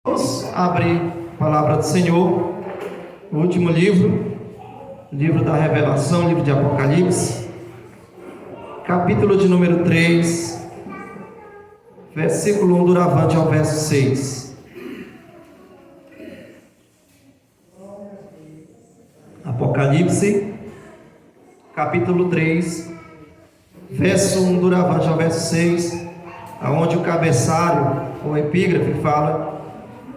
Vamos abrir a palavra do Senhor, o último livro da Revelação, livro de Apocalipse, capítulo de número 3, versículo 1 doravante ao verso 6. Apocalipse, capítulo 3, verso 1 doravante ao verso 6, aonde o cabeçalho, ou epígrafe, fala: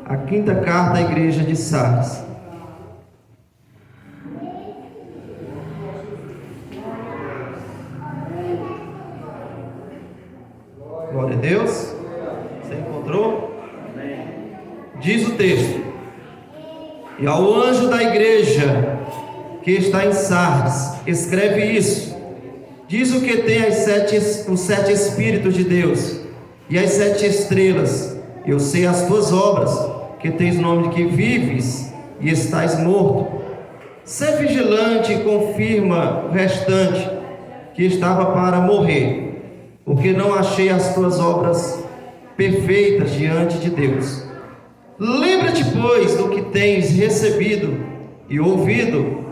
a quinta carta à igreja de Sardes. Glória a Deus. Você encontrou? Diz o texto: e ao anjo da igreja que está em Sardes, escreve isso. Diz o que tem os sete Espíritos de Deus e as 7 estrelas. Eu sei as tuas obras, que tens nome de que vives e estás morto. Sê vigilante e confirma o restante, que estava para morrer, porque não achei as tuas obras perfeitas diante de Deus. Lembra-te, pois, do que tens recebido e ouvido,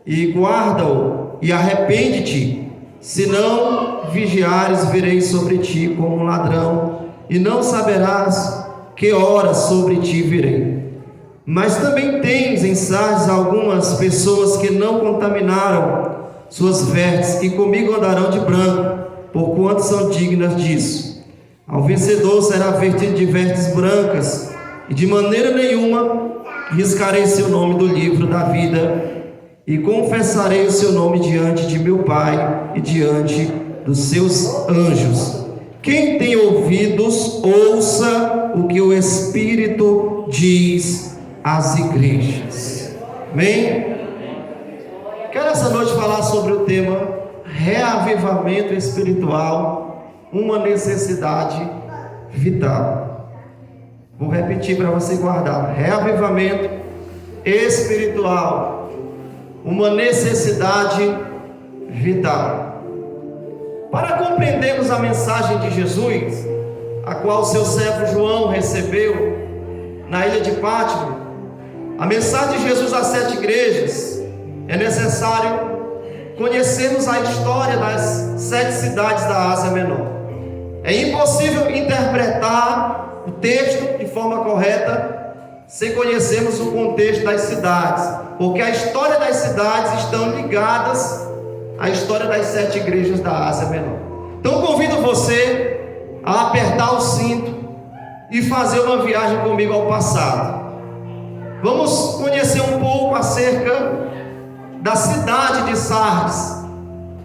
e guarda-o, e arrepende-te. Se não vigiares, virei sobre ti como um ladrão, e não saberás que horas sobre ti virei. Mas também tens em Sardes algumas pessoas que não contaminaram suas vestes, e comigo andarão de branco, porquanto são dignas disso. Ao vencedor será vestido de vestes brancas, e de maneira nenhuma riscarei seu nome do livro da vida, e confessarei o seu nome diante de meu Pai e diante dos seus anjos. Quem tem ouvidos, ouça o que o Espírito diz às igrejas. Amém? Quero essa noite falar sobre o tema reavivamento espiritual, uma necessidade vital. Vou repetir para você guardar: reavivamento espiritual, uma necessidade vital. Para compreendermos a mensagem de Jesus, a qual seu servo João recebeu na ilha de Pátmos, a mensagem de Jesus às 7 igrejas, é necessário conhecermos a história das 7 cidades da Ásia Menor. É impossível interpretar o texto de forma correta sem conhecermos o contexto das cidades, porque a história das cidades estão ligadas à história das 7 igrejas da Ásia Menor. Então convido você a apertar o cinto e fazer uma viagem comigo ao passado. Vamos conhecer um pouco acerca da cidade de Sardes,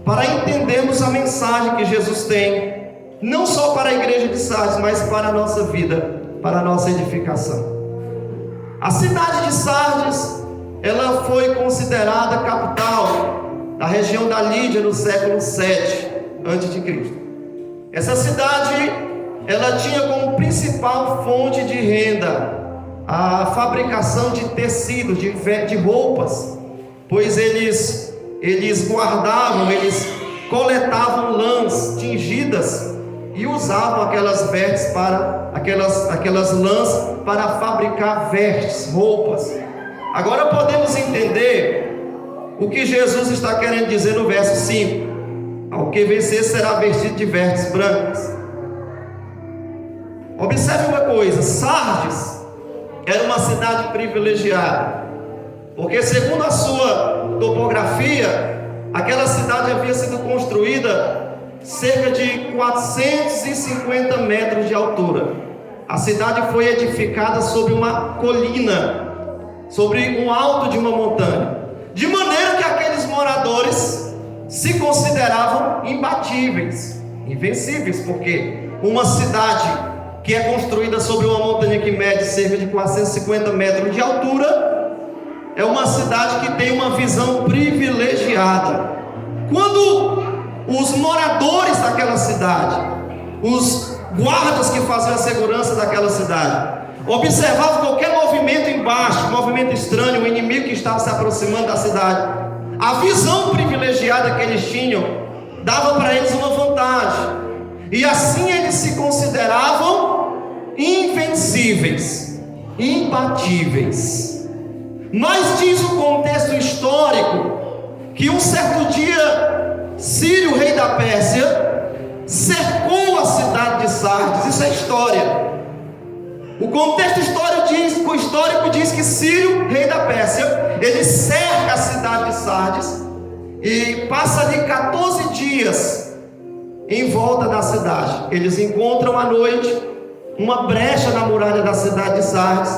para entendermos a mensagem que Jesus tem, não só para a igreja de Sardes, mas para a nossa vida, para a nossa edificação. A cidade de Sardes, ela foi considerada capital da região da Lídia no século 7 a.C. Essa cidade, ela tinha como principal fonte de renda a fabricação de tecidos, de roupas, pois eles guardavam, eles coletavam lãs tingidas e usavam aquelas lãs para fabricar vestes, roupas. Agora podemos entender o que Jesus está querendo dizer no verso 5: ao que vencer será vestido de vestes brancas. Observe uma coisa: Sardes era uma cidade privilegiada, porque segundo a sua topografia, aquela cidade havia sido construída cerca de 450 metros de altura. A cidade foi edificada sobre uma colina, sobre um alto de uma montanha, de maneira que aqueles moradores se consideravam imbatíveis, invencíveis, porque uma cidade que é construída sobre uma montanha que mede cerca de 450 metros de altura é uma cidade que tem uma visão privilegiada. Quando os moradores daquela cidade, os guardas que faziam a segurança daquela cidade, observavam qualquer movimento embaixo, movimento estranho, o inimigo que estava se aproximando da cidade, a visão privilegiada que eles tinham dava para eles uma vantagem, e assim eles se consideravam invencíveis. imbatíveis. Mas diz o contexto histórico que um certo dia Círio, rei da Pérsia, cercou a cidade de Sardes. Isso é história. O contexto histórico diz que Círio, rei da Pérsia, ele cerca a cidade de Sardes e passa ali 14 dias em volta da cidade. Eles encontram à noite uma brecha na muralha da cidade de Sardes.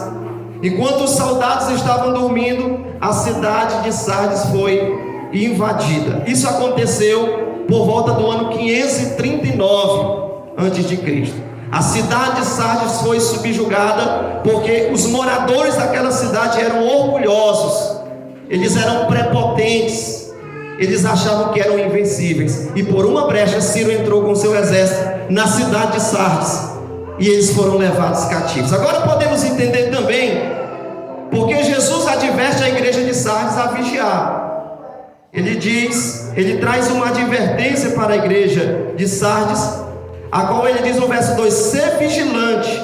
Enquanto os soldados estavam dormindo, a cidade de Sardes foi invadida. Isso aconteceu por volta do ano 539 a.C. A cidade de Sardes foi subjugada porque os moradores daquela cidade eram orgulhosos, eles eram prepotentes, eles achavam que eram invencíveis, e por uma brecha Ciro entrou com seu exército na cidade de Sardes e eles foram levados cativos. Agora podemos entender também porque Jesus adverte a igreja de Sardes a vigiar. Ele traz uma advertência para a igreja de Sardes, a qual ele diz no verso 2: ser vigilante.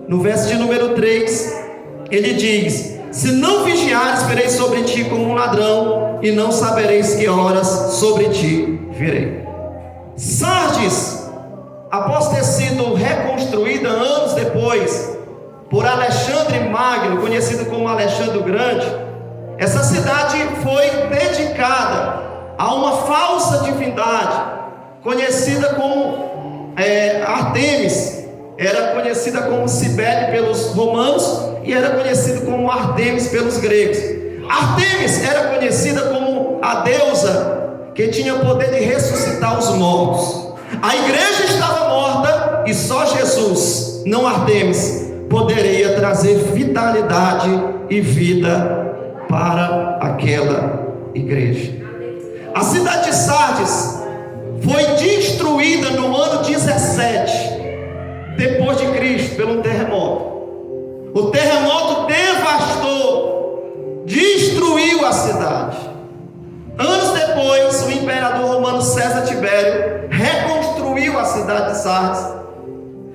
No verso de número 3, ele diz: se não vigiares, virei sobre ti como um ladrão, e não sabereis que horas sobre ti virei. Sardes, após ter sido reconstruída anos depois por Alexandre Magno, conhecido como Alexandre o Grande, essa cidade foi dedicada a uma falsa divindade conhecida como Artemis. Era conhecida como Cibele pelos romanos e era conhecida como Artemis pelos gregos. Artemis era conhecida como a deusa que tinha o poder de ressuscitar os mortos. A igreja estava morta e só Jesus, não Artemis, poderia trazer vitalidade e vida para aquela igreja. A cidade de Sardes foi destruída no ano 17 depois de Cristo pelo terremoto. O terremoto devastou, destruiu a cidade. Anos depois, o imperador romano César Tibério reconstruiu a cidade de Sardes.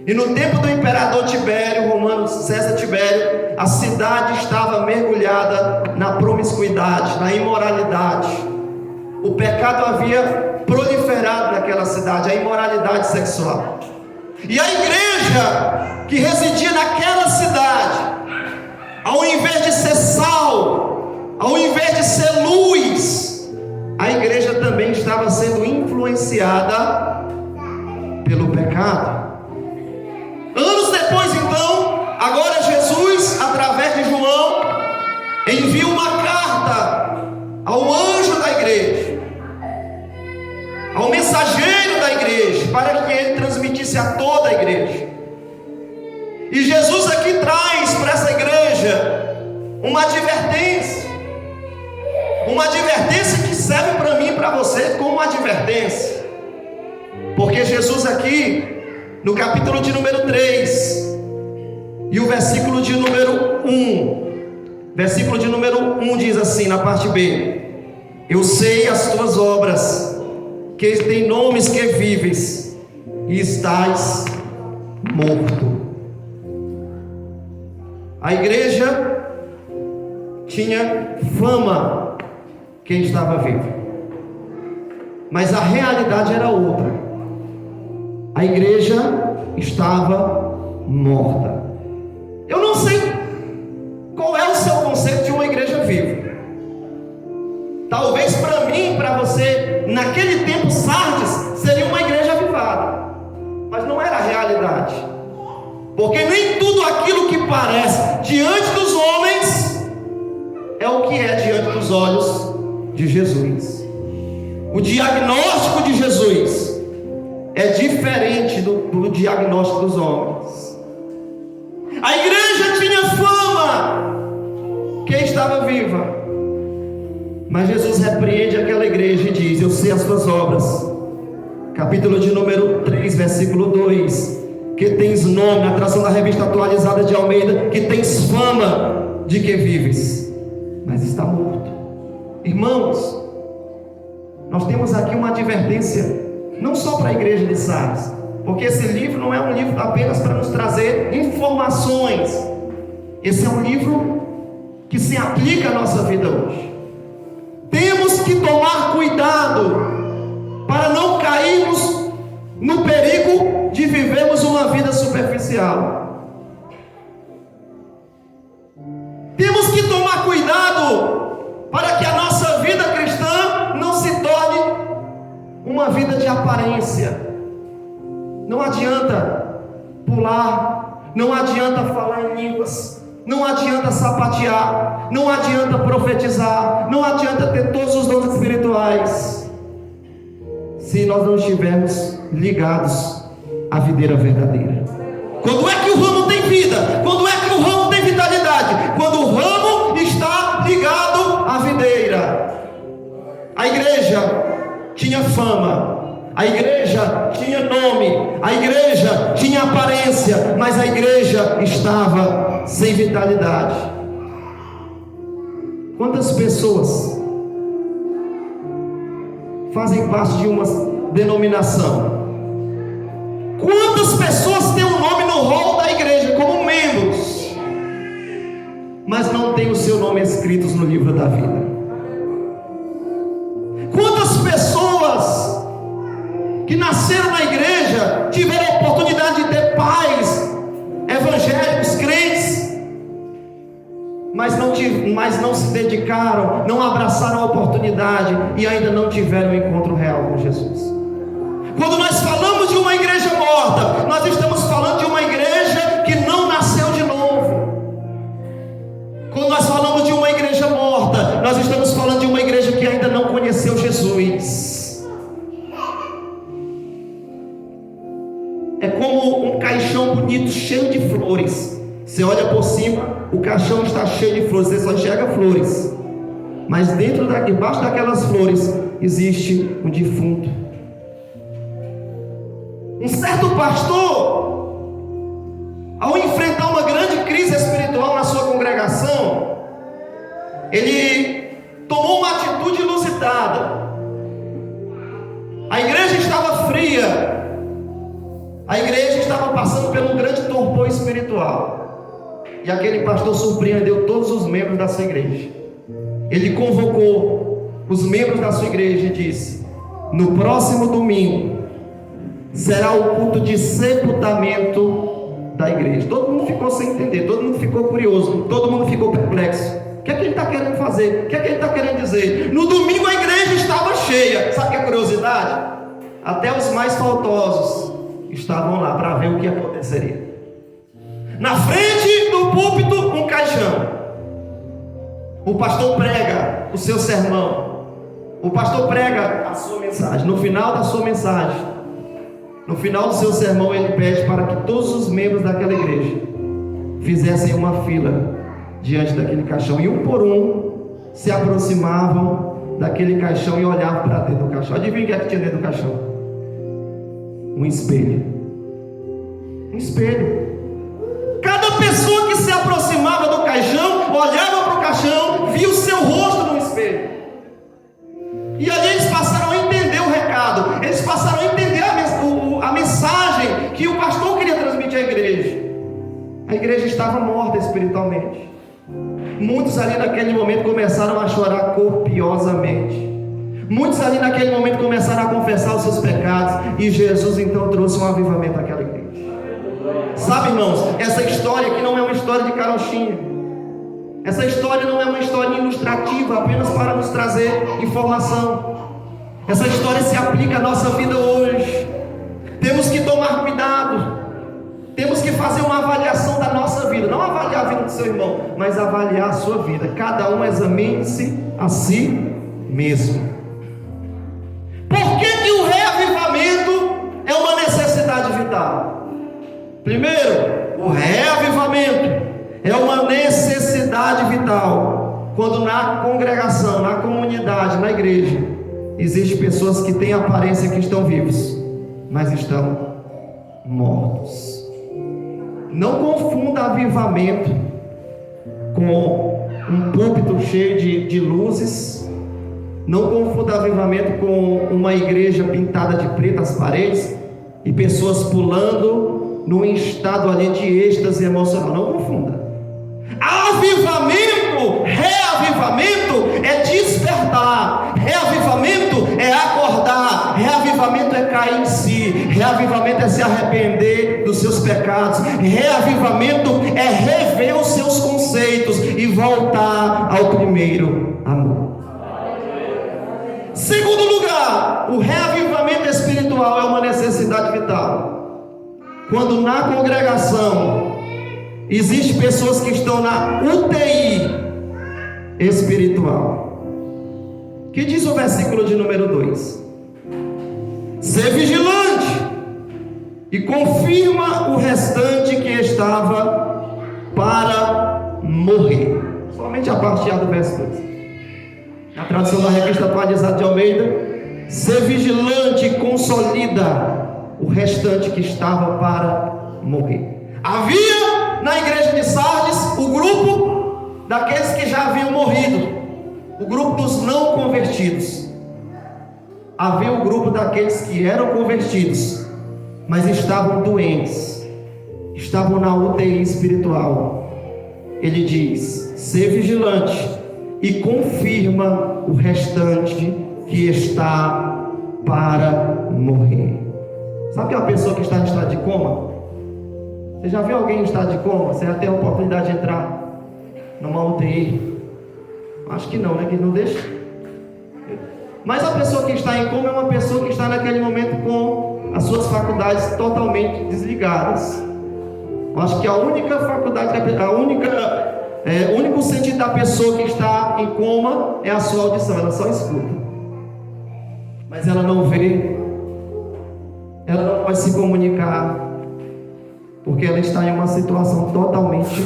E no tempo do imperador Tibério, romano César Tibério, a cidade estava mergulhada na promiscuidade, na imoralidade. O pecado havia proliferado naquela cidade, a imoralidade sexual. E a igreja que residia naquela cidade, ao invés de ser sal, ao invés de ser luz, a igreja também estava sendo influenciada pelo pecado. Anos depois, então, agora Jesus, através de João, envia uma carta ao anjo da igreja, ao mensageiro da igreja, para que ele transmitisse a toda a igreja. E Jesus aqui traz para essa igreja uma advertência que serve para mim e para você como advertência, porque Jesus aqui, no capítulo de número 3 e o versículo de número 1 diz assim, na parte B: eu sei as tuas obras, que tem nomes que vives e estás morto. A igreja tinha fama quem estava vivo, mas a realidade era outra. A igreja estava morta. Eu não sei qual é o seu conceito de uma igreja viva. Talvez para mim, para você, naquele tempo Sardes seria uma igreja avivada, mas não era a realidade, porque nem tudo aquilo que parece diante dos homens é o que é diante dos olhos de Jesus. O diagnóstico de Jesus é diferente do diagnóstico dos homens. A igreja tinha fama quem estava viva, mas Jesus repreende aquela igreja e diz: eu sei as tuas obras. Capítulo de número 3, versículo 2: que tens nome, na tradução da Revista Atualizada de Almeida, que tens fama de que vives, mas está morto. Irmãos, nós temos aqui uma advertência, não só para a igreja de Sardes, porque esse livro não é um livro apenas para nos trazer informações, Esse é um livro que se aplica à nossa vida hoje. Temos que tomar cuidado para não cairmos no perigo de vivermos uma vida superficial. Temos que tomar cuidado para que a nossa vida cristã não se torne uma vida de aparência. Não adianta pular, não adianta falar em línguas, não adianta sapatear, não adianta profetizar, não adianta ter todos os dons espirituais, se nós não estivermos ligados à videira verdadeira. Quando é que o ramo tem vida? Quando é que o ramo tem vitalidade? Quando o ramo está ligado à videira. A igreja tinha fama, a igreja tinha nome, a igreja tinha aparência, mas a igreja estava sem vitalidade. Quantas pessoas fazem parte de uma denominação? Quantas pessoas têm um nome no rol da igreja como membros, mas não têm o seu nome escritos no livro da vida? Quantas pessoas que nasceram na igreja tiveram a oportunidade de ter pais evangélicos, crentes, mas não se dedicaram, não abraçaram a oportunidade e ainda não tiveram um encontro real com Jesus? Quando nós falamos de uma igreja morta, nós estamos falando de uma igreja que não nasceu de novo. Quando nós falamos de uma igreja morta, nós estamos falando de uma igreja que ainda não conheceu Jesus. É como um caixão bonito, cheio de flores. Você olha por cima, o caixão está cheio de flores, você só enxerga flores, mas debaixo daquelas flores existe um defunto. Um certo pastor, ao enfrentar uma grande crise espiritual na sua congregação, ele tomou uma atitude inusitada. A igreja estava fria, a igreja estava passando por um grande torpor espiritual, e aquele pastor surpreendeu todos os membros da sua igreja. Ele convocou os membros da sua igreja e disse: no próximo domingo será o culto de sepultamento da igreja. Todo mundo ficou sem entender, todo mundo ficou curioso, todo mundo ficou perplexo. O que é que ele está querendo fazer? O que é que ele está querendo dizer? No domingo a igreja estava cheia. Sabe o que é curiosidade? Até os mais faltosos estavam lá para ver o que aconteceria. Na frente do púlpito, um caixão. O pastor prega o seu sermão, o pastor prega a sua mensagem. No final da sua mensagem, no final do seu sermão, ele pede para que todos os membros daquela igreja fizessem uma fila diante daquele caixão, e um por um se aproximavam daquele caixão e olhavam para dentro do caixão. Adivinha o que é que tinha dentro do caixão? Um espelho. Um espelho. Cada pessoa que se aproximava do caixão, olhava para o caixão, via o seu rosto no espelho. E ali eles passaram a entender o recado, eles passaram a entender a mensagem que o pastor queria transmitir à igreja. A igreja estava morta espiritualmente. Muitos ali naquele momento começaram a chorar copiosamente. Muitos ali naquele momento começaram a confessar os seus pecados, e Jesus então trouxe um avivamento àquela igreja. Sabe, irmãos, essa história aqui não é uma história de carochinha. Essa história não é uma história ilustrativa apenas para nos trazer informação. Essa história se aplica à nossa vida hoje. Temos que tomar cuidado. Temos que fazer uma avaliação da nossa vida. Não avaliar a vida do seu irmão, mas avaliar a sua vida. Cada um examine-se a si mesmo. Por que o reavivamento é uma necessidade vital? Primeiro, o reavivamento é uma necessidade vital quando na congregação, na comunidade, na igreja, existem pessoas que têm aparência que estão vivos, mas estão mortos. Não confunda avivamento com um púlpito cheio de luzes. Não confunda avivamento com uma igreja pintada de preto as paredes e pessoas pulando num estado ali de êxtase emocional. Não confunda. reavivamento é despertar, reavivamento é acordar, reavivamento é cair em si, reavivamento é se arrepender dos seus pecados, reavivamento é rever os seus conceitos e voltar ao primeiro amor. Segundo lugar, o reavivamento espiritual é uma necessidade vital. Quando na congregação existem pessoas que estão na UTI espiritual. Que diz o versículo de número 2: ser vigilante e confirma o restante que estava para morrer. Somente a parte A do verso 2. Na tradução da revista atualizada de Almeida: ser vigilante e consolida o restante que estava para morrer. Havia na igreja de Sardes o grupo daqueles que já haviam morrido, o grupo dos não convertidos. Havia o grupo daqueles que eram convertidos, mas estavam doentes, estavam na UTI espiritual. Ele diz: ser vigilante e confirma o restante que está para morrer. Sabe uma pessoa que está em estado de coma? Você já viu alguém em estado de coma? Você já teve a oportunidade de entrar numa UTI? Acho que não, né? Que não deixa. Mas a pessoa que está em coma é uma pessoa que está naquele momento com as suas faculdades totalmente desligadas. Eu acho que a única faculdade, o único sentido da pessoa que está em coma é a sua audição. Ela só escuta, mas ela não vê, ela não pode se comunicar, porque ela está em uma situação totalmente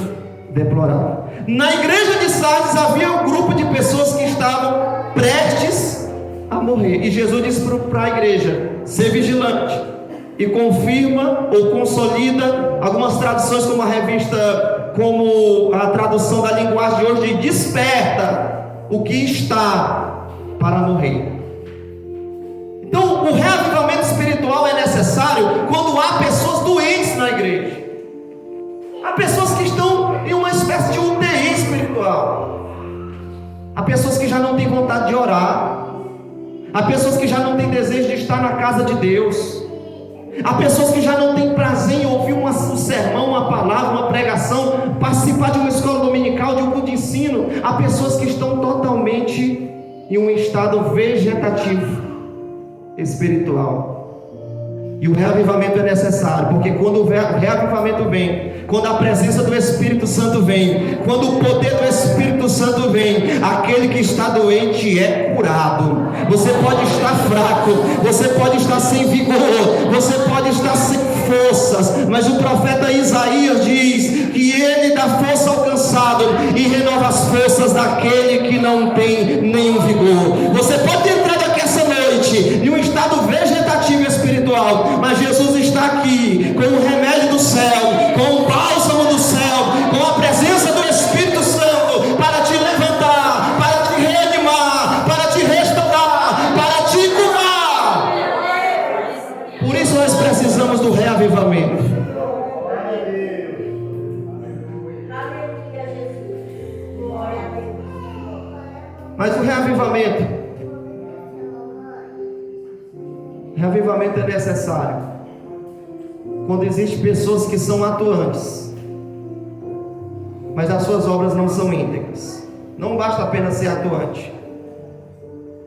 deplorável. Na igreja de Sardes havia um grupo de pessoas que estavam prestes a morrer, e Jesus disse para a igreja: ser vigilante e confirma ou consolida. Algumas traduções, como a tradução da linguagem de hoje, desperta o que está para morrer. Então, o reavivamento espiritual é necessário quando há pessoas doentes na igreja. Há pessoas que estão em uma espécie de UTI espiritual. Há pessoas que já não têm vontade de orar. Há pessoas que já não têm desejo de estar na casa de Deus. Há pessoas que já não têm prazer em ouvir um sermão, uma palavra, uma pregação, participar de uma escola dominical, de um culto de ensino. Há pessoas que estão totalmente em um estado vegetativo espiritual. E o reavivamento é necessário, porque quando o reavivamento vem, quando a presença do Espírito Santo vem, quando o poder do Espírito Santo vem, aquele que está doente é curado. Você pode estar fraco, você pode estar sem vigor, você pode estar sem forças, mas o profeta Isaías diz que ele dá força ao cansado e renova as forças daquele que não tem nenhum vigor. Você pode entrar aqui essa noite em um estado vegetativo espiritual, mas Jesus está aqui com o remédio do céu, com o bálsamo do céu, com a presença do Espírito Santo para te levantar, para te reanimar, para te restaurar, para te curar. Por isso nós precisamos do reavivamento. Mas o reavivamento é necessário quando existem pessoas que são atuantes, mas as suas obras não são íntegras. Não basta apenas ser atuante,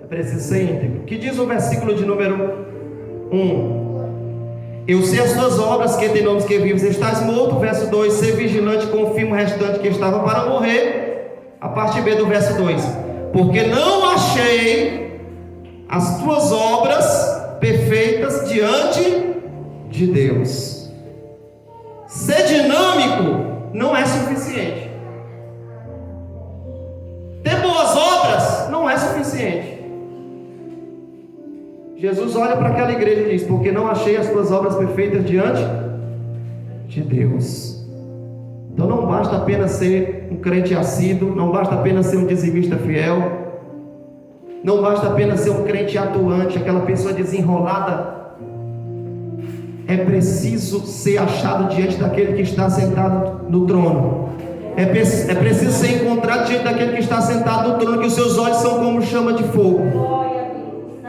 é preciso ser íntegro. Que diz o versículo de número 1: eu sei as tuas obras, que tem nomes que vivos, estás morto. Verso 2: ser vigilante, confirma o restante que estava para morrer. A parte B do verso 2: porque não achei as tuas obras perfeitas diante de Deus. Ser dinâmico não é suficiente. Ter boas obras não é suficiente. Jesus olha para aquela igreja e diz: porque não achei as tuas obras perfeitas diante de Deus. Então não basta apenas ser um crente assíduo, não basta apenas ser um dizimista fiel, não basta apenas ser um crente atuante, aquela pessoa desenrolada. É preciso ser achado diante daquele que está sentado no trono. É preciso ser encontrado diante daquele que está sentado no trono, que os seus olhos são como chama de fogo,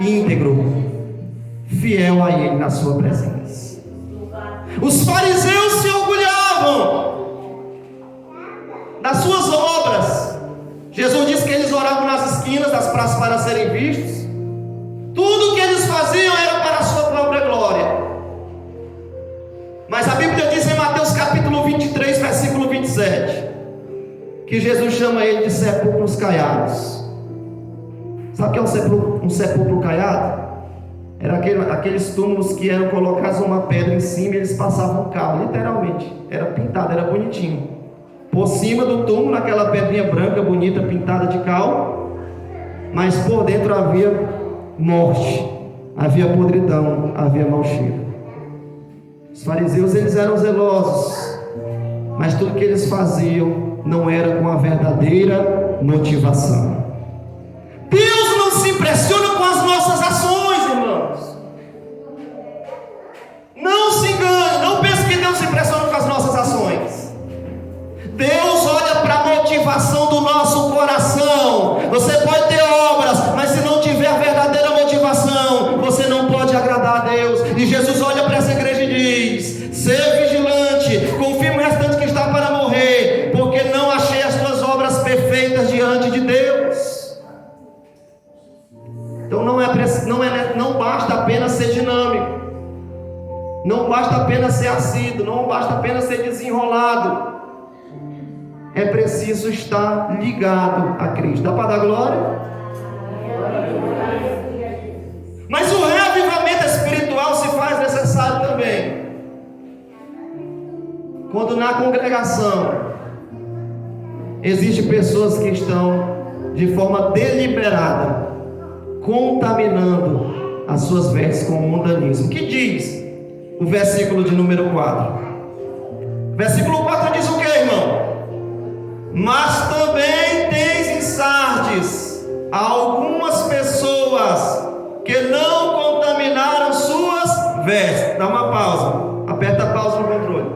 íntegro, fiel a Ele na sua presença. Os fariseus se orgulhavam das suas obras. Jesus disse que eles oravam nas esquinas das praças para serem vistos. Tudo o que eles faziam era para a sua própria glória. Mas a Bíblia diz em Mateus capítulo 23, versículo 27, que Jesus chama ele de sepulcros caiados. Sabe o que é um sepulcro caiado? Era aqueles túmulos que eram colocados uma pedra em cima e eles passavam cal, literalmente. Era pintado, era bonitinho. Por cima do túmulo, aquela pedrinha branca, bonita, pintada de cal, mas por dentro havia morte, havia podridão, havia mau cheiro. Os fariseus, eles eram zelosos, mas tudo que eles faziam não era com a verdadeira motivação. Deus não se impressiona com as nossas ações, irmãos. Não se engane, não pense que Deus se impressiona com as nossas ações. Deus olha para a motivação do nosso coração. Você pode ter obras, mas se não tiver a verdadeira motivação, você não pode agradar a Deus. E Jesus olha para essa igreja e diz: ser vigilante, confirma o restante que está para morrer, porque não achei as tuas obras perfeitas diante de Deus. Então não basta apenas ser dinâmico, não basta apenas ser assíduo, não basta apenas ser desenrolado. É preciso estar ligado a Cristo. Dá para dar glória? Mas o reavivamento espiritual se faz necessário também quando na congregação existem pessoas que estão de forma deliberada contaminando as suas vestes com o mundanismo. O que diz o versículo de número 4? Versículo 4 diz o que, irmão? Mas também tens em Sardes algumas pessoas que não contaminaram suas vestes. Dá uma pausa, aperta a pausa no controle.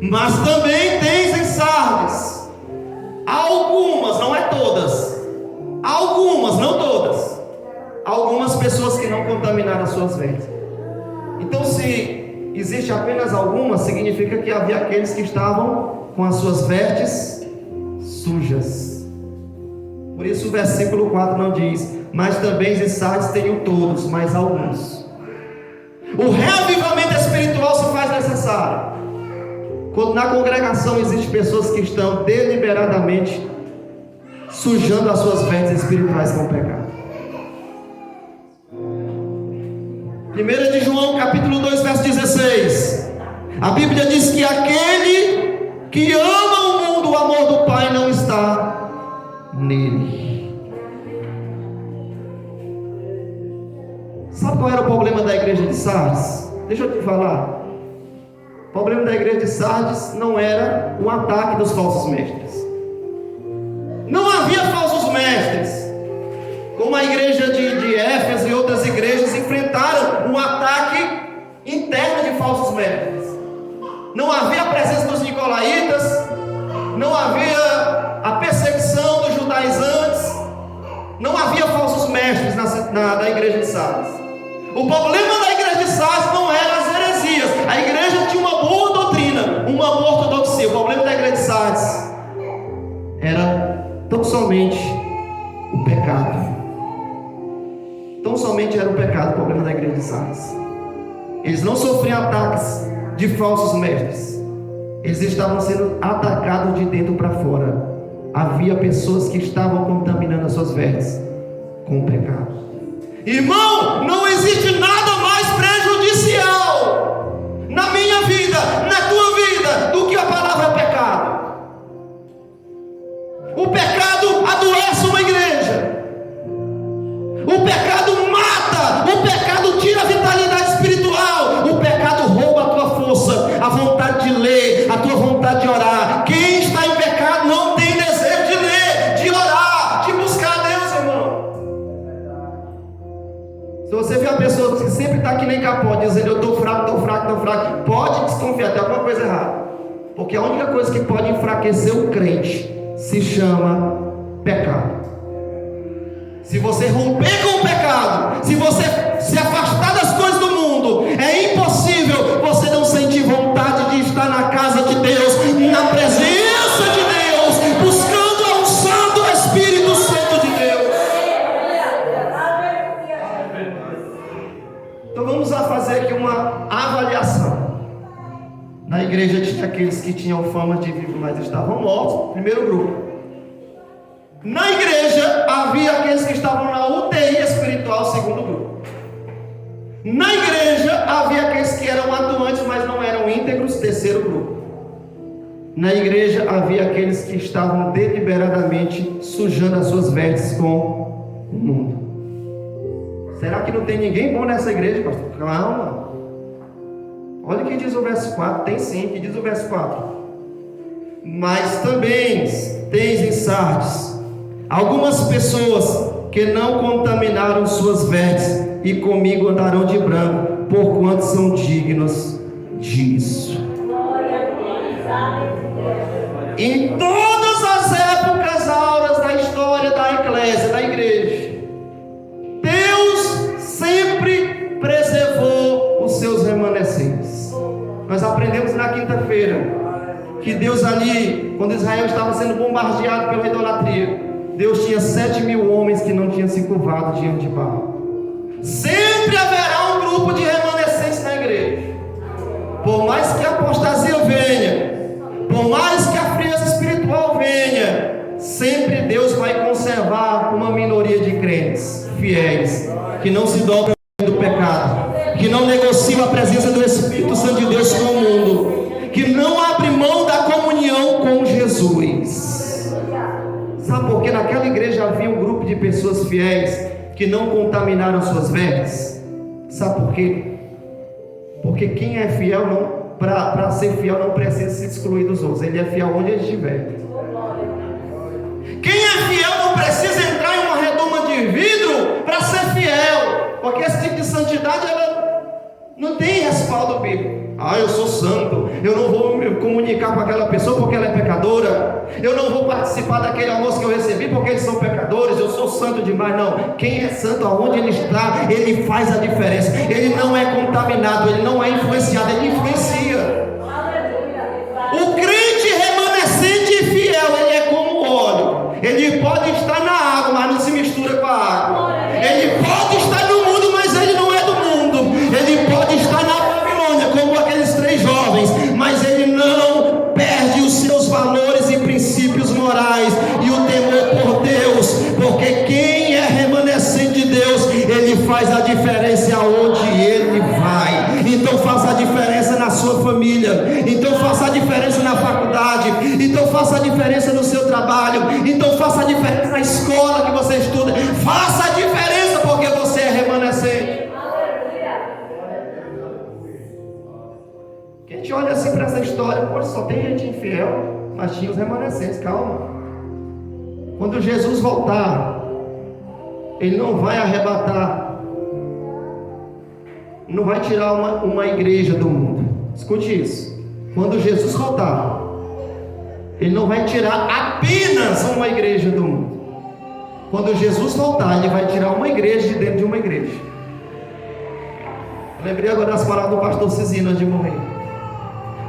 Mas também tens em Sardes algumas, não é todas, algumas, não todas, algumas pessoas que não contaminaram as suas vestes. Então, se existe apenas algumas, significa que havia aqueles que estavam com as suas vestes sujas. Por isso o versículo 4 não diz: mas também em Sardes tenho todos, mas alguns. O reavivamento espiritual se faz necessário quando na congregação existem pessoas que estão deliberadamente sujando as suas vestes espirituais com o pecado. 1 de João capítulo 2, verso 16, a Bíblia diz que aquele que ama o mundo, o amor do Pai não está nele. Sabe qual era o problema da igreja de Sardes? Deixa eu te falar. O problema da igreja de Sardes não era o ataque dos falsos mestres. Não havia falsos mestres, como a igreja de Éfeso e outras igrejas enfrentaram um ataque interno de falsos mestres. Não havia a presença dos nicolaítas, não havia a perseguição dos judaizantes, não havia falsos mestres na igreja de Sardes. O problema da igreja de Sardes não eram as heresias. A igreja tinha uma boa doutrina, uma boa ortodoxia. O problema da igreja de Sardes era tão somente o pecado. Tão somente era o pecado o problema da igreja de Sardes. Eles não sofriam ataques de falsos mestres, eles estavam sendo atacados de dentro para fora. Havia pessoas que estavam contaminando as suas vestes com o pecado. Irmão, não existe nada mais prejudicial na minha vida, na tua vida, do que a palavra pecado. O pecado adoece uma igreja, o pecado mata, o pecado tira a vitalidade espiritual, o pecado rouba a tua força, a vontade de ler, a tua vontade de orar. Quem está em pecado não tem desejo de ler, de orar, de buscar a Deus, irmão. Se você vê uma pessoa que sempre está que nem capô, dizendo: eu estou fraco, pode desconfiar, tem alguma coisa errada. Porque a única coisa que pode enfraquecer o crente se chama pecado. Se você romper com o pecado, se você se afastar das coisas do mundo, é impossível você não sentir vontade de estar na casa de Deus, na presença de Deus, buscando a unção do Espírito Santo de Deus. Então vamos fazer aqui uma avaliação. Na igreja tinha aqueles que tinham fama de vivos, mas estavam mortos, primeiro grupo. Na igreja havia aqueles que estavam na UTI espiritual, segundo grupo. Na igreja havia aqueles que eram atuantes, mas não eram íntegros, terceiro grupo. Na igreja havia aqueles que estavam deliberadamente sujando as suas vestes com o mundo. Será que não tem ninguém bom nessa igreja, pastor? Calma. Olha o que diz o verso 4. Tem sim, que diz o verso 4. Mas também tens em Sardes algumas pessoas que não contaminaram suas vestes, e comigo andarão de branco, porquanto são dignos disso. Em todas as épocas áureas da história da eclésia, da igreja, Deus sempre preservou os seus remanescentes. Nós aprendemos na quinta-feira que Deus ali, quando Israel estava sendo bombardeado pela idolatria, Deus tinha 7.000 homens que não tinham se curvado diante de Baal. Sempre haverá um grupo de remanescentes na igreja. Por mais que a apostasia venha, por mais que a frieza espiritual venha, sempre Deus vai conservar uma minoria de crentes fiéis, que não se dobram do pecado, que não negociam a presença do Espírito Santo de Deus com o mundo, que não abre mão da comunhão com Jesus. Sabe por que naquela igreja havia um grupo de pessoas fiéis que não contaminaram suas vestes? Sabe por quê? Porque quem é fiel, para ser fiel, não precisa se excluir dos outros. Ele é fiel onde ele estiver. Quem é fiel não precisa entrar em uma redoma de vidro para ser fiel, porque esse tipo de santidade ela não tem respaldo bíblico. Eu sou santo, eu não vou me comunicar com aquela pessoa porque ela é pecadora, eu não vou participar daquele almoço que eu recebi porque eles são pecadores, eu sou santo demais. Não, quem é santo aonde ele está, ele faz a diferença. Ele não é contaminado, ele não é influenciado, ele influencia. O crente remanescente e fiel, ele é como óleo. Ele pode estar na água, mas não se mistura com a água. Ele pode estar no mundo, mas ele não é do mundo. Ele pode estar na Babilônia, como aqueles 3 jovens, mas ele não perde os seus valores e princípios morais e o temor por Deus, porque quem é remanescente de Deus, ele faz a diferença aonde ele vai. Então faça a diferença na sua família, então faça a diferença na faculdade, então faça a diferença no seu trabalho, então faça a diferença na escola que você estuda. Faça a diferença, porque você é remanescente. Quem te olha assim para essa história, pô, só tem gente infiel, mas tinha os remanescentes. Calma. Quando Jesus voltar, ele não vai arrebatar, não vai tirar uma igreja do mundo. Escute isso. Quando Jesus voltar, ele não vai tirar apenas uma igreja do mundo. Quando Jesus voltar, ele vai tirar uma igreja de dentro de uma igreja. Lembrei agora das palavras do pastor Cisino antes de morrer.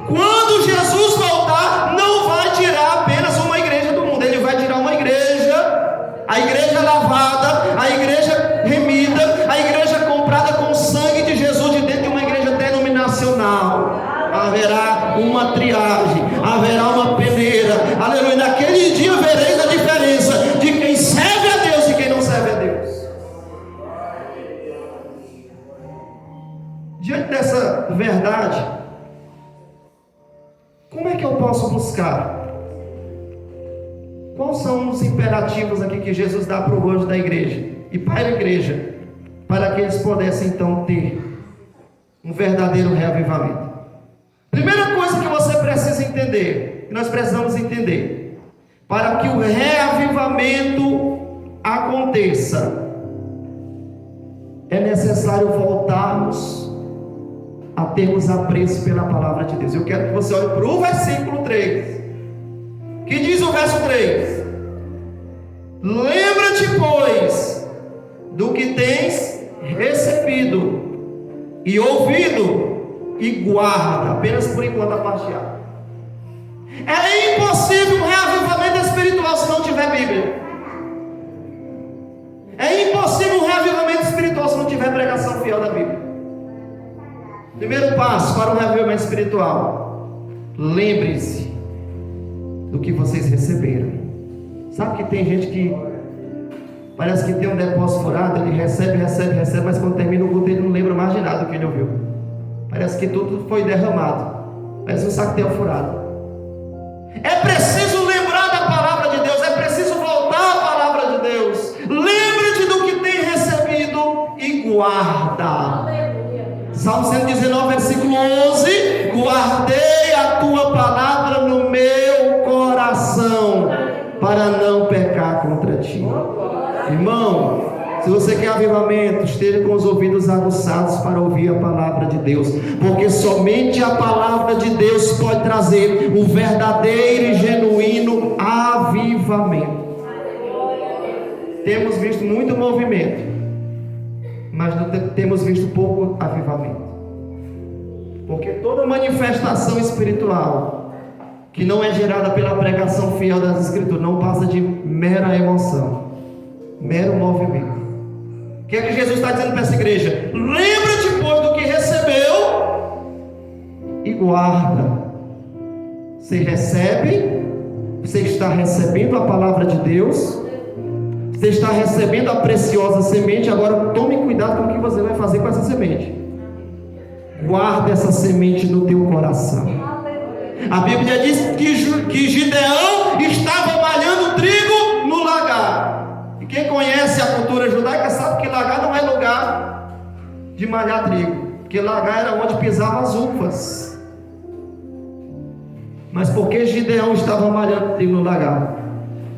Quando Jesus voltar, não vai tirar apenas uma igreja do mundo. Ele vai tirar uma igreja, a igreja lavada, a igreja remida, a igreja comprada com o sangue de Jesus de dentro de uma igreja denominacional. Haverá uma triagem, haverá uma peneira. Aleluia. Naquele dia vereis a diferença de quem serve a Deus e quem não serve a Deus. Diante dessa verdade, como é que eu posso buscar? Quais são os imperativos aqui que Jesus dá para o anjo da igreja e para a igreja, para que eles pudessem então ter um verdadeiro reavivamento? Primeira coisa que você precisa entender, que nós precisamos entender, para que o reavivamento aconteça, é necessário voltarmos a termos apreço pela palavra de Deus. Eu quero que você olhe para o versículo 3, que diz o verso 3: lembra-te, pois, do que tens recebido e ouvido, e guarda. Apenas por enquanto a parte A. É impossível um reavivamento espiritual se não tiver Bíblia. É impossível um reavivamento espiritual se não tiver pregação fiel da Bíblia. Primeiro passo para um reavivamento espiritual: lembre-se do que vocês receberam. Sabe que tem gente que parece que tem um depósito furado, ele recebe, mas quando termina o culto ele não lembra mais de nada do que ele ouviu. Parece que tudo foi derramado, parece um saquetel furado. É preciso lembrar da palavra de Deus, é preciso voltar à palavra de Deus. Lembre-te do que tem recebido e guarda. Salmo 119, versículo 11: guardei a tua palavra no meu coração, para não pecar contra ti. Irmão, se você quer avivamento, esteja com os ouvidos aguçados para ouvir a palavra de Deus, porque somente a palavra de Deus pode trazer o verdadeiro e genuíno avivamento. Temos visto muito movimento, mas não temos visto pouco avivamento, porque toda manifestação espiritual que não é gerada pela pregação fiel das Escrituras não passa de mera emoção, mero movimento. O que é que Jesus está dizendo para essa igreja? Lembra-te, pois, do que recebeu e guarda. Você recebe, você está recebendo a palavra de Deus, você está recebendo a preciosa semente. Agora tome cuidado com o que você vai fazer com essa semente. Guarda essa semente no teu coração. A Bíblia diz que Gideão estava malhando trigo no lagar. E quem conhece a cultura judaica sabe que lagar não é lugar de malhar trigo, porque lagar era onde pisavam as uvas. Mas por que Gideão estava malhando trigo no lagar?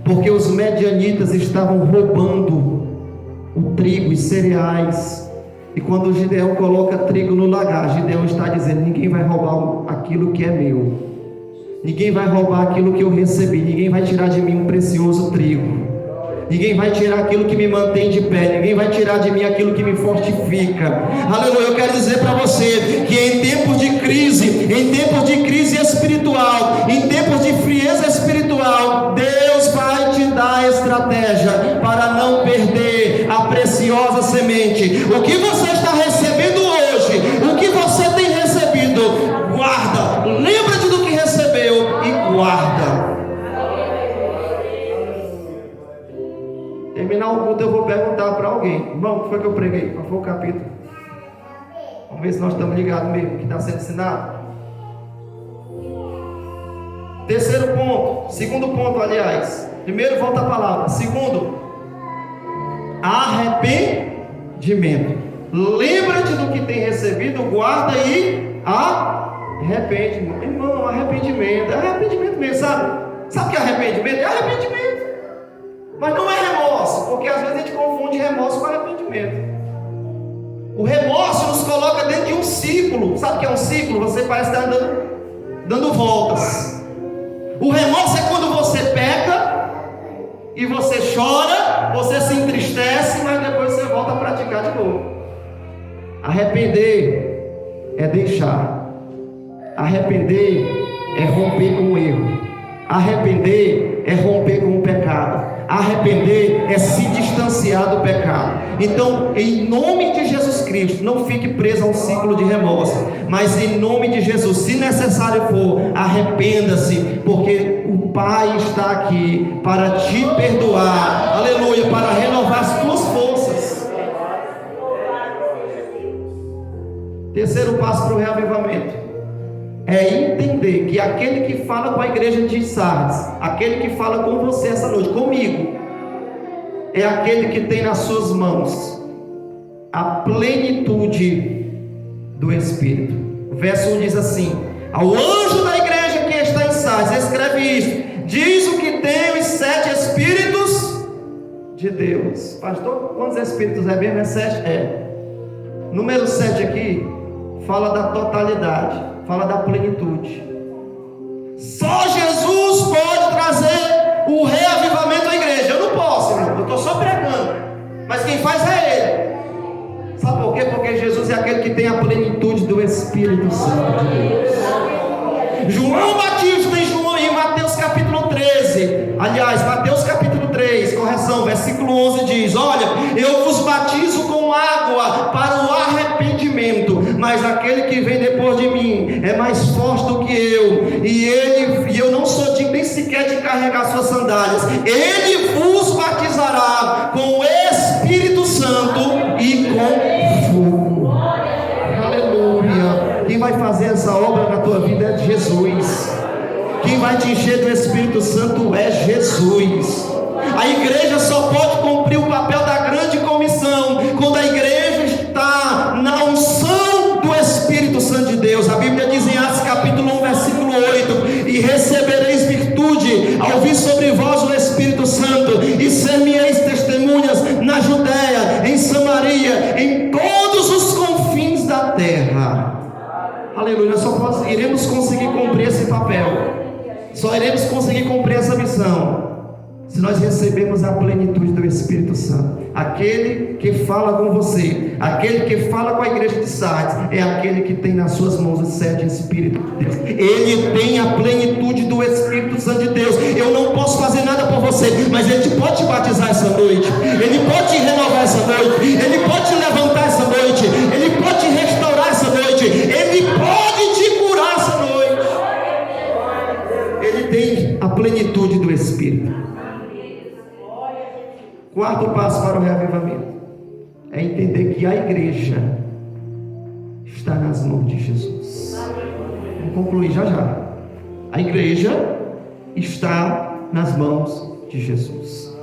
Porque os medianitas estavam roubando o trigo e cereais. E quando Gideão coloca trigo no lagar, Gideão está dizendo: ninguém vai roubar aquilo que é meu, ninguém vai roubar aquilo que eu recebi, ninguém vai tirar de mim um precioso trigo, ninguém vai tirar aquilo que me mantém de pé, ninguém vai tirar de mim aquilo que me fortifica. Aleluia. Eu quero dizer para você que em tempos de crise espiritual, em tempos de frieza espiritual, Deus vai te dar estratégia para não perder a preciosa semente. O que você está recebendo hoje, o que você tem recebido, guarda. Lembra-te do que recebeu e guarda. Terminar o culto, eu vou perguntar para alguém: irmão, o que foi que eu preguei? Qual foi o capítulo? Vamos ver se nós estamos ligados mesmo, que está sendo ensinado. Terceiro ponto, segundo ponto, aliás. Primeiro, volta a palavra. Segundo, arrependimento. Lembra-te do que tem recebido, guarda e arrepende. Irmão, arrependimento. É arrependimento mesmo, sabe? Sabe o que é arrependimento? É arrependimento. Mas não é remorso, porque às vezes a gente confunde remorso com arrependimento. O remorso nos coloca dentro de um ciclo. Sabe o que é um ciclo? Você parece estar dando voltas. O remorso é quando você peca e você chora, você se entristece, mas depois você volta a praticar de novo. Arrepender é deixar. Arrepender é romper com o erro. Arrepender é romper com o pecado. Arrepender é se distanciar do pecado. Então, em nome de Jesus Cristo, não fique preso a um ciclo de remorso, mas em nome de Jesus, se necessário for, arrependa-se, porque o Pai está aqui para te perdoar, aleluia, para renovar as tuas forças. Terceiro passo para o reavivamento é entender que aquele que fala com a igreja de Sardes, aquele que fala com você essa noite, comigo, é aquele que tem nas suas mãos a plenitude do Espírito. O verso 1 diz assim: ao anjo da igreja que está em Sardes, escreve isso: diz o que tem os 7 Espíritos de Deus. Pastor, quantos Espíritos é mesmo? É 7? É. Número 7 aqui fala da totalidade, fala da plenitude. Só Jesus pode trazer o reavivamento à igreja. Eu não posso, irmão, eu estou só pregando, mas quem faz é Ele. Sabe por quê? Porque Jesus é aquele que tem a plenitude do Espírito Santo de Deus. João Batista em Mateus capítulo 13, aliás, Mateus capítulo 3, correção, versículo 11 diz: olha, eu vos batizo com água para o arrependimento, mas aquele que vem depois de mim é mais forte do que eu, e eu não sou digno nem sequer de carregar suas sandálias. Ele vos batizará com o Espírito Santo e com fogo. Aleluia. Quem vai fazer essa obra na tua vida é Jesus. Quem vai te encher do Espírito Santo é Jesus. A igreja só pode cumprir o papel da grande comissão quando a igreja está na unção do Espírito Santo de Deus. A Bíblia diz em Atos capítulo 1, versículo 8: e recebereis virtude ao vir sobre vós o Espírito Santo, e ser-me-eis testemunhas na Judéia, em Samaria, em todos os confins da terra. Aleluia. Nós só iremos conseguir cumprir esse papel, só iremos conseguir cumprir essa missão se nós recebermos a plenitude do Espírito Santo. Aquele que fala com você, aquele que fala com a igreja de Sardes, é aquele que tem nas suas mãos o 7 Espírito de Deus. Ele tem a plenitude do Espírito Santo de Deus. Eu não posso fazer nada por você, mas Ele pode te batizar essa noite, Ele pode te renovar essa noite, Ele pode te levantar essa noite, Ele pode te restaurar essa noite, Ele pode te curar essa noite. Ele tem a plenitude do Espírito. Quarto passo para o reavivamento é entender que a igreja está nas mãos de Jesus. Vou concluir já. A igreja está nas mãos de Jesus.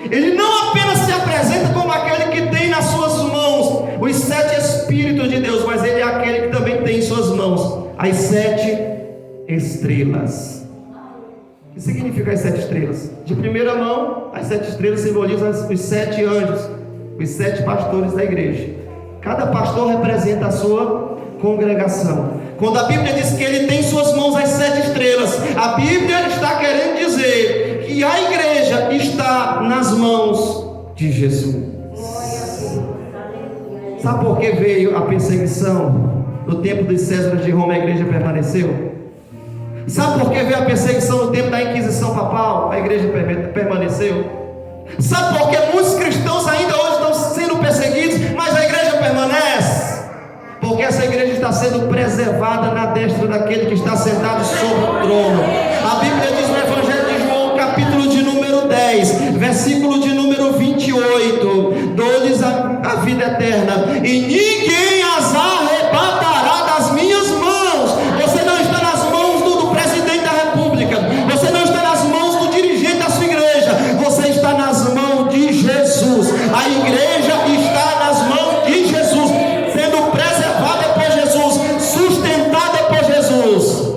Ele não apenas se apresenta como aquele que tem nas suas mãos os 7 Espíritos de Deus, mas Ele é aquele que também tem em suas mãos as 7 estrelas. O que significa as 7 estrelas? De primeira mão, as 7 estrelas simbolizam os 7 anjos, os 7 pastores da igreja. Cada pastor representa a sua congregação. Quando a Bíblia diz que ele tem em suas mãos as 7 estrelas, a Bíblia está querendo dizer que a igreja está nas mãos de Jesus. Sabe por que veio a perseguição? No tempo dos Césares de Roma, a igreja permaneceu. Sabe por que veio a perseguição no tempo da Inquisição Papal? A igreja permaneceu. Sabe por que muitos cristãos ainda hoje estão sendo perseguidos, mas a igreja permanece? Porque essa igreja está sendo preservada na destra daquele que está sentado sobre o trono. A Bíblia diz no Evangelho de João, capítulo de número 10, versículo de número 28: dou-lhes a vida eterna, e ninguém as arrebatará das minhas mãos. Você não está nas mãos do presidente da república, você não está nas mãos do dirigente da sua igreja, você está nas mãos de Jesus. A igreja está nas mãos de Jesus, sendo preservada por Jesus, sustentada por Jesus.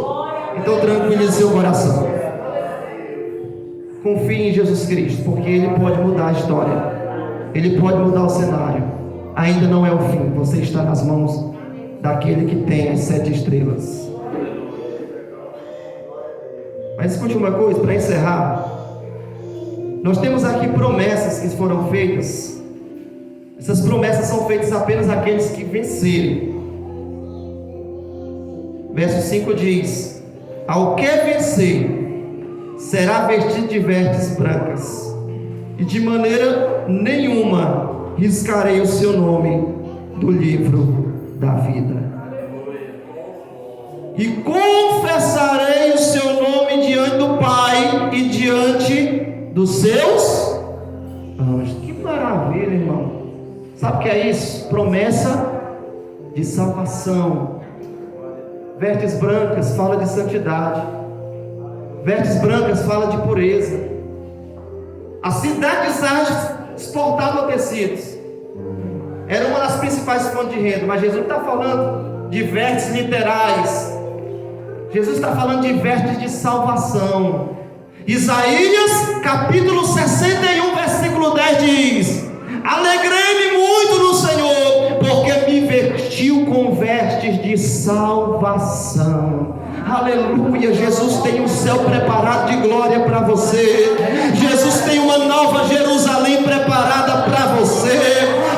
Então tranquilize seu coração, confie em Jesus Cristo, porque Ele pode mudar a história, Ele pode mudar o cenário. Ainda não é o fim, você está nas mãos daquele que tem as 7 estrelas. Mas escute uma coisa, para encerrar. Nós temos aqui promessas que foram feitas. Essas promessas são feitas apenas àqueles que vencerem. Verso 5 diz: ao que vencer, será vestido de vestes brancas, e de maneira nenhuma riscarei o seu nome do livro da vida, e confessarei o seu nome diante do Pai e diante dos seus anjos. Que maravilha, irmão. Sabe o que é isso? Promessa de salvação. Vestes brancas fala de santidade, vestes brancas fala de pureza. A cidade de Sardes exportava tecidos, era uma das principais fontes de renda. Mas Jesus não está falando de vestes literais, Jesus está falando de vestes de salvação. Isaías capítulo 61 versículo 10 diz: alegrei-me muito no Senhor, porque me vestiu com vestes de salvação. Aleluia, Jesus tem um céu preparado de glória para você. Jesus tem uma nova Jerusalém preparada para você.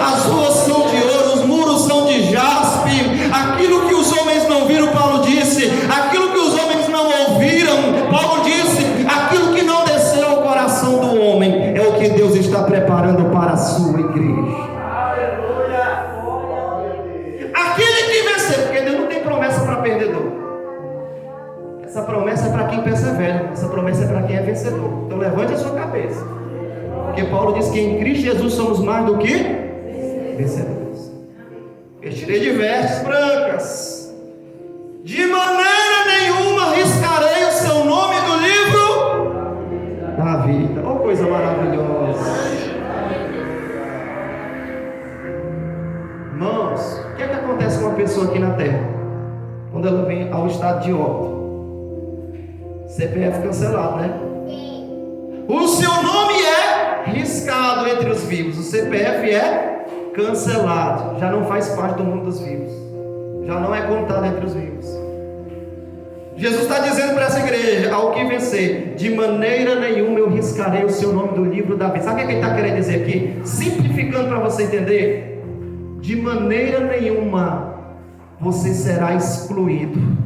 As ruas são de ouro, os muros são de jaspe. Aquilo que os homens não viram, Paulo disse, aquilo que os homens não ouviram, Paulo disse, aquilo que não desceu ao coração do homem, é o que Deus está preparando para a sua igreja. Aquele que vencer, porque Deus não tem promessa para perdedor. Essa promessa é para quem persevera. Essa promessa é para quem é vencedor. Então levante a sua cabeça, porque Paulo diz que em Cristo Jesus somos mais do que vencedores. Vestirei de vestes brancas, de maneira nenhuma riscarei o seu nome do livro da vida. Oh, coisa maravilhosa. Irmãos, o que é que acontece com uma pessoa aqui na terra quando ela vem ao estado de óbito? CPF cancelado, né? O seu nome é riscado entre os vivos. O CPF é cancelado. Já não faz parte do mundo dos vivos. Já não é contado entre os vivos. Jesus está dizendo para essa igreja: ao que vencer, de maneira nenhuma eu riscarei o seu nome do livro da vida. Sabe o que ele está querendo dizer aqui? Simplificando para você entender: de maneira nenhuma você será excluído.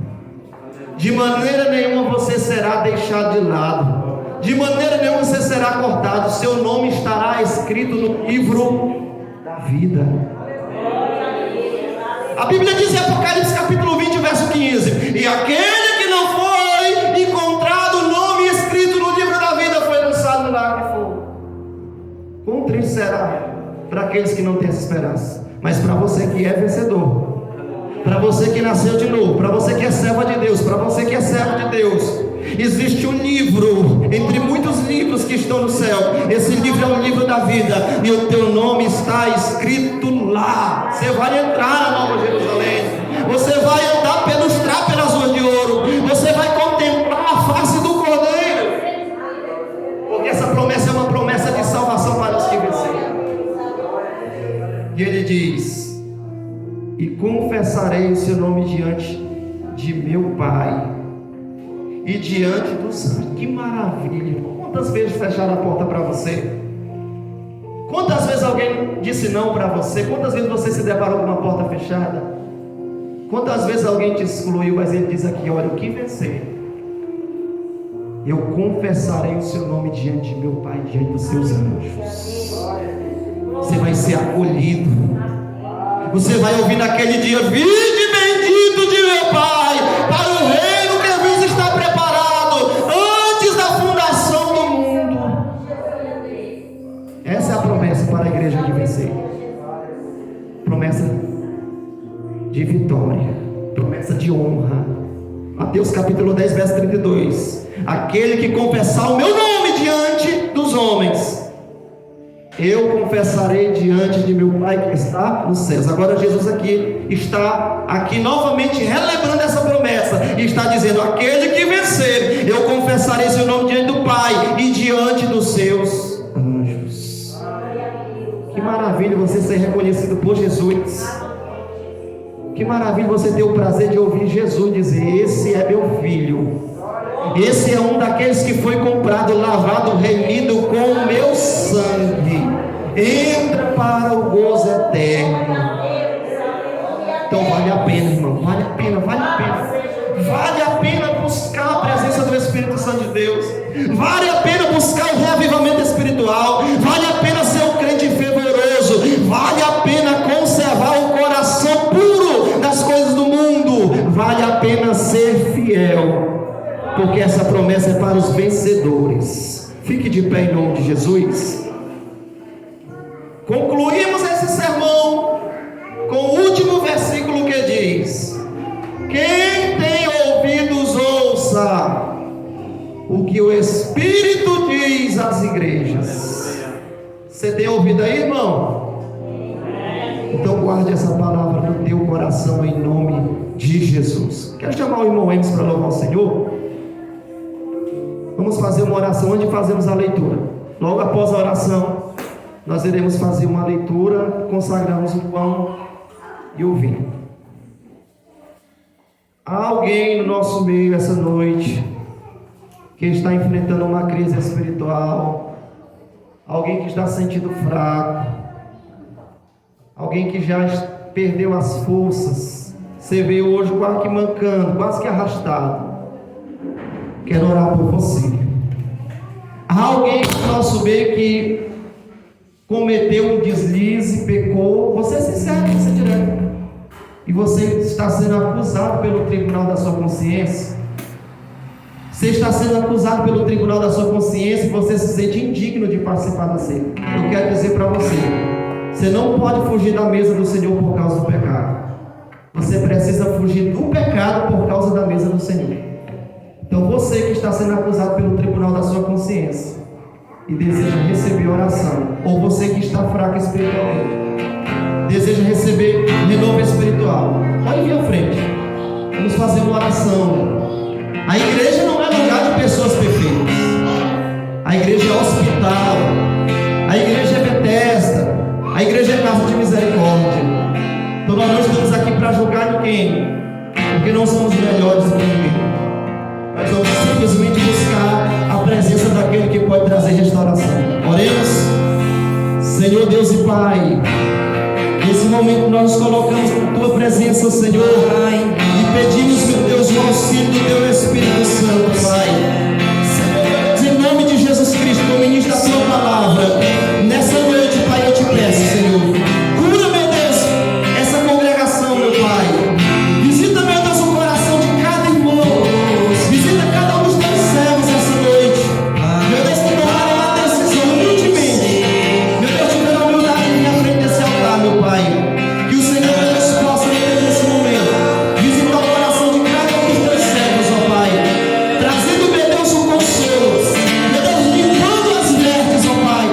De maneira nenhuma você será deixado de lado. De maneira nenhuma você será cortado. Seu nome estará escrito no livro da vida. A Bíblia diz em Apocalipse capítulo 20, verso 15: e aquele que não foi encontrado o nome escrito no livro da vida foi lançado no lago de fogo. Quão triste será para aqueles que não têm essa esperança. Mas para você que é vencedor, para você que nasceu de novo, para você que é serva de Deus, para você que é servo de Deus, existe um livro, entre muitos livros que estão no céu. Esse livro é o livro da vida, e o teu nome está escrito lá. Você vai entrar na Nova Jerusalém, você vai andar pelas ruas de ouro, você vai contemplar a face do Cordeiro, porque essa promessa é uma promessa de salvação para os que venceram. E ele diz: e confessarei o seu nome diante de meu Pai e diante dos santos. Que maravilha! Quantas vezes fecharam a porta para você? Quantas vezes alguém disse não para você? Quantas vezes você se deparou com uma porta fechada? Quantas vezes alguém te excluiu? Mas ele diz aqui: olha, o que vencer, eu confessarei o seu nome diante de meu Pai, diante dos seus anjos. Você vai ser acolhido. Você vai ouvir naquele dia: vinde bendito de meu Pai, para o reino que vos está preparado antes da fundação do mundo. Essa é a promessa para a igreja que vencer. Promessa de vitória, promessa de honra. Mateus capítulo 10, verso 32: aquele que confessar o meu nome diante dos homens, eu confessarei diante de meu Pai que está nos céus. Agora Jesus está novamente relembrando essa promessa, e está dizendo: aquele que vencer, eu confessarei seu nome diante do Pai e diante dos seus anjos. Que maravilha você ser reconhecido por Jesus. Que maravilha você ter o prazer de ouvir Jesus dizer: esse é meu filho, esse é um daqueles que foi comprado, lavado, remido com o meu sangue. Entra para o gozo eterno. Então vale a pena, irmão. Vale a pena, vale a pena. Vale a pena buscar a presença do Espírito Santo de Deus. Vale a pena buscar o reavivamento espiritual. Vale a pena ser um crente fervoroso. Vale a pena conservar o coração puro das coisas do mundo. Vale a pena ser fiel, porque essa promessa é para os vencedores. Fique de pé em nome de Jesus. Concluímos esse sermão com o último versículo que diz: quem tem ouvidos ouça o que o Espírito diz às igrejas. Você tem ouvido aí, irmão? Então guarde essa palavra no teu coração em nome de Jesus. Quero chamar o irmão Emes para louvar o Senhor. Vamos fazer uma oração onde fazemos a leitura. Logo após a oração, nós iremos fazer uma leitura, consagramos o pão e o vinho. Há alguém no nosso meio essa noite que está enfrentando uma crise espiritual, alguém que está se sentindo fraco, alguém que já perdeu as forças. Você veio hoje quase que mancando, quase que arrastado. Quero orar por você. Há alguém no nosso meio que cometeu um deslize, pecou. Você é sincero, você é direto. E você está sendo acusado pelo tribunal da sua consciência. Você está sendo acusado pelo tribunal da sua consciência e você se sente indigno de participar da ceia. Eu quero dizer para você, você não pode fugir da mesa do Senhor por causa do pecado. Você precisa fugir do pecado por causa da mesa do Senhor. Então você que está sendo acusado pelo tribunal da sua consciência e deseja receber oração, ou você que está fraco espiritualmente, deseja receber renovo espiritual, pode vir à frente. Vamos fazer uma oração. A igreja não é lugar de pessoas perfeitas. A igreja é hospital. A igreja é Betesda. A igreja é casa de misericórdia. Então nós não estamos aqui para julgar ninguém, porque não somos melhores do que ninguém. Nós vamos simplesmente buscar a presença daquele que pode trazer restauração. Oremos. Senhor Deus e Pai, nesse momento nós nos colocamos na Tua presença, Senhor, e pedimos, meu Deus, o auxílio do Teu Espírito Santo, Pai. Senhor, em nome de Jesus Cristo, eu ministro a Tua palavra. Nessa noite, Pai, eu te peço, Senhor, cura, meu Deus, essa congregação, meu Pai. Visita, meu Deus, o coração de cada irmão. Visita cada um dos Teus servos essa noite. Meu Deus, que tomaram uma decisão humildemente. Meu Deus, te dando a humildade de vir à frente desse altar, meu Pai. Que o Senhor, meu Deus, possa, meu Deus, nesse momento, visitar o coração de cada um dos Teus servos, ó Pai. Trazendo, meu Deus, o consolo. Meu Deus, limpando as vestes, ó Pai.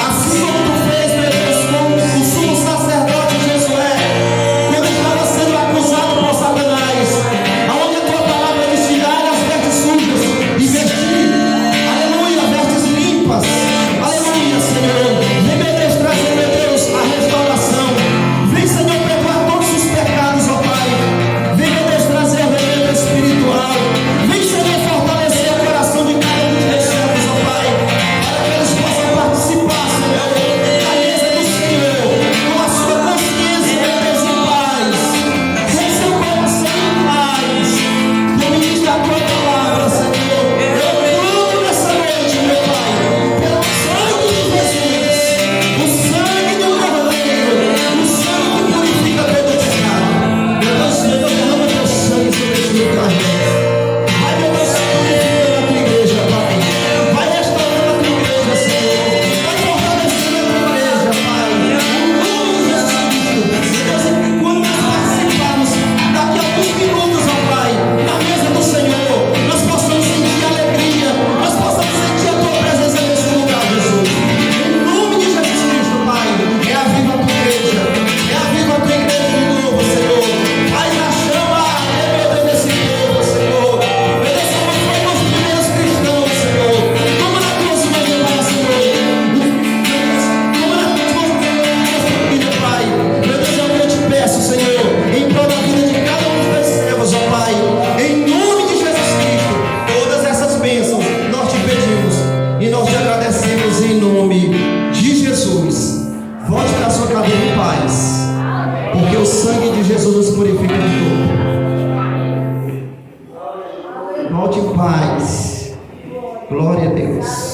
Assim como Tu fez, meu Deus, com o sumo sacerdote Josué, quando estava sendo acusado por Satanás, aonde a Tua palavra diz: tirar as vestes sujas e vestir, aleluia, vestes limpas, aleluia, Senhor. Vem, meu Deus, trazer, meu Deus, a restauração. Vem, Senhor, perdoar todos os pecados, ó Pai. Vem, meu Deus, trazer a revelação espiritual. Vem, Senhor, fortalecer o coração de cada um dos Teus servos, ó Pai, para que eles possam participar, Senhor, da mesa do Senhor, com a sua consciência, meu Deus, em paz, com seu coração em paz. Como diz a Tua palavra, Senhor, eu clamo nessa noite, meu Pai, pelo sangue de Jesus, o sangue do Cordeiro, o sangue que purifica todo pecado. Meu Deus, Senhor, derrama Teu sangue sobre esse lugar. Vai, meu Deus, purificando a Tua igreja, Pai. Vai restaurando a Tua igreja, Senhor. Vai fortalecendo a Tua igreja, Pai. Em nome de Jesus Cristo. Deus, e quando nós participarmos daqui a alguns minutos, ó Pai, na mesa do Senhor, nós possamos sentir alegria, nós possamos sentir a Tua presença nesse lugar, Jesus. Em nome de Jesus Cristo, Pai, reaviva a Tua igreja, reaviva a Tua igreja de novo, Senhor. Faz a chama, meu Deus, desse povo, Senhor. Meu Deus, como foi com os primeiros cristãos, Senhor. Toma na Tua mão, Senhor. Toma na Tua mão, filho, Pai. Meu Deus, eu te peço, Senhor, em prol da vida de cada um dos Teus servos, ó Pai. Em nome de Jesus Cristo, todas essas bênçãos nós te pedimos e nós te agradecemos em nome de Jesus. Volte para a sua cadeira em paz, porque o sangue de Jesus nos purifica de todo. Volte em paz. Glória a Deus.